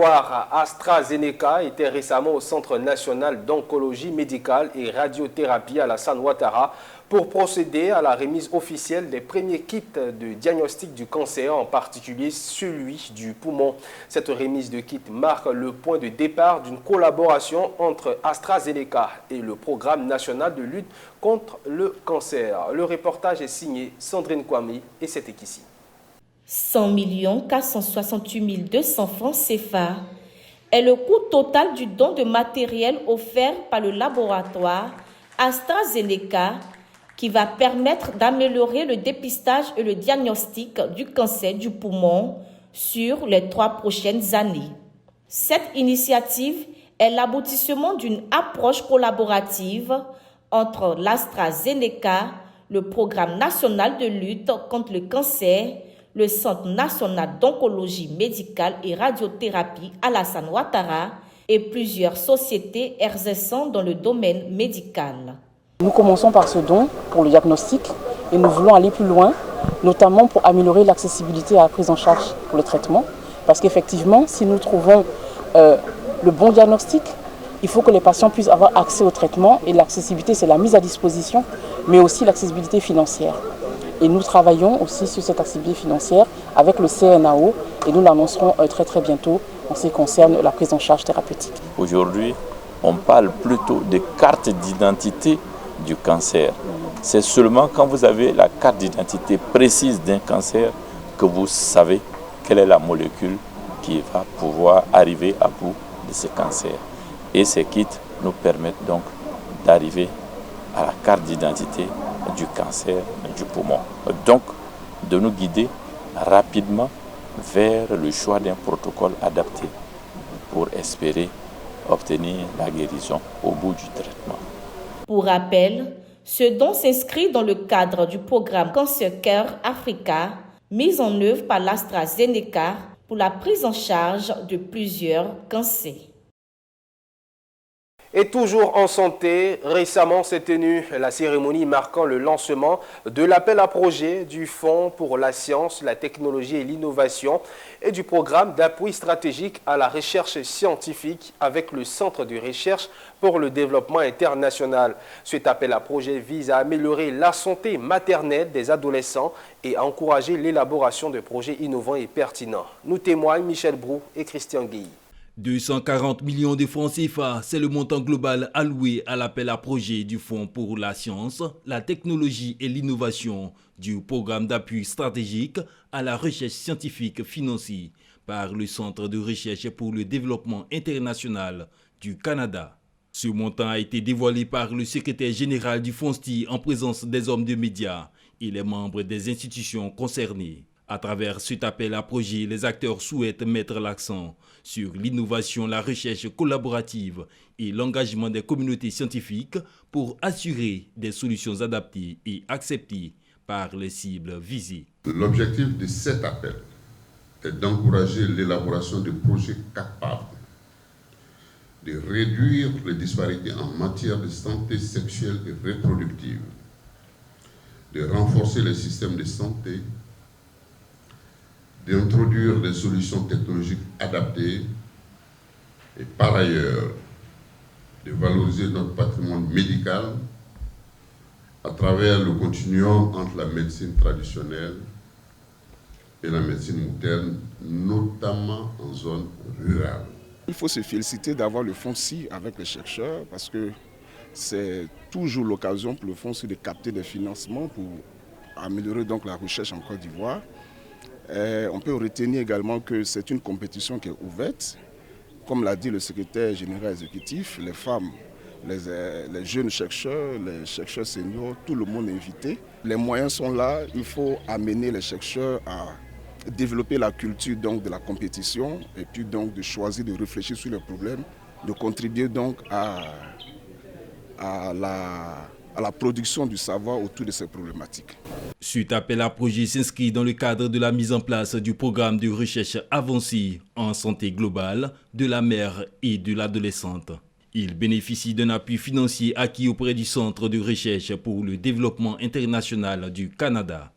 AstraZeneca était récemment au Centre national d'oncologie médicale et radiothérapie Alassane Ouattara pour procéder à la remise officielle des premiers kits de diagnostic du cancer, en particulier celui du poumon. Cette remise de kits marque le point de départ d'une collaboration entre AstraZeneca et le Programme national de lutte contre le cancer. Le reportage est signé Sandrine Kwame et c'était ici. 100 468 200 francs CFA est le coût total du don de matériel offert par le laboratoire AstraZeneca qui va permettre d'améliorer le dépistage et le diagnostic du cancer du poumon sur les 3 prochaines années. Cette initiative est l'aboutissement d'une approche collaborative entre l'AstraZeneca, le Programme national de lutte contre le cancer, le Centre national d'oncologie médicale et radiothérapie Alassane Ouattara et plusieurs sociétés exerçant dans le domaine médical. Nous commençons par ce don pour le diagnostic et nous voulons aller plus loin, notamment pour améliorer l'accessibilité à la prise en charge pour le traitement. Parce qu'effectivement, si nous trouvons le bon diagnostic, il faut que les patients puissent avoir accès au traitement et l'accessibilité, c'est la mise à disposition, mais aussi l'accessibilité financière. Et nous travaillons aussi sur cette accessibilité financière avec le CNAO et nous l'annoncerons très bientôt en ce qui concerne la prise en charge thérapeutique. Aujourd'hui, on parle plutôt de carte d'identité du cancer. C'est seulement quand vous avez la carte d'identité précise d'un cancer que vous savez quelle est la molécule qui va pouvoir arriver à bout de ce cancer. Et ces kits nous permettent donc d'arriver à la carte d'identité du cancer du poumon. Donc, de nous guider rapidement vers le choix d'un protocole adapté pour espérer obtenir la guérison au bout du traitement. Pour rappel, ce don s'inscrit dans le cadre du programme Cancer Care Africa, mis en œuvre par l'AstraZeneca pour la prise en charge de plusieurs cancers. Et toujours en santé, récemment s'est tenue la cérémonie marquant le lancement de l'appel à projet du Fonds pour la science, la technologie et l'innovation et du programme d'appui stratégique à la recherche scientifique avec le Centre de recherche pour le développement international. Cet appel à projet vise à améliorer la santé maternelle des adolescents et à encourager l'élaboration de projets innovants et pertinents. Nous témoignent Michel Brou et Christian Guilly. 240 millions de francs CFA, c'est le montant global alloué à l'appel à projet du Fonds pour la science, la technologie et l'innovation du programme d'appui stratégique à la recherche scientifique financé par le Centre de recherche pour le développement international du Canada. Ce montant a été dévoilé par le secrétaire général du FONSTI en présence des hommes de médias et les membres des institutions concernées. À travers cet appel à projet, les acteurs souhaitent mettre l'accent sur l'innovation, la recherche collaborative et l'engagement des communautés scientifiques pour assurer des solutions adaptées et acceptées par les cibles visées. L'objectif de cet appel est d'encourager l'élaboration de projets capables de réduire les disparités en matière de santé sexuelle et reproductive, de renforcer les systèmes de santé, d'introduire des solutions technologiques adaptées et par ailleurs de valoriser notre patrimoine médical à travers le continuum entre la médecine traditionnelle et la médecine moderne, notamment en zone rurale. Il faut se féliciter d'avoir le FONSI avec les chercheurs parce que c'est toujours l'occasion pour le FONSI de capter des financements pour améliorer donc la recherche en Côte d'Ivoire. On peut retenir également que c'est une compétition qui est ouverte. Comme l'a dit le secrétaire général exécutif, les femmes, les jeunes chercheurs, les chercheurs seniors, tout le monde est invité. Les moyens sont là, il faut amener les chercheurs à développer la culture donc, de la compétition et puis donc de choisir de réfléchir sur les problèmes, de contribuer donc à la production du savoir autour de ces problématiques. Cet appel à projet s'inscrit dans le cadre de la mise en place du programme de recherche avancée en santé globale de la mère et de l'adolescente. Il bénéficie d'un appui financier acquis auprès du Centre de recherche pour le développement international du Canada.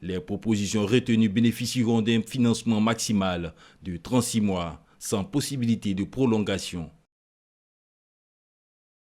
Les propositions retenues bénéficieront d'un financement maximal de 36 mois sans possibilité de prolongation.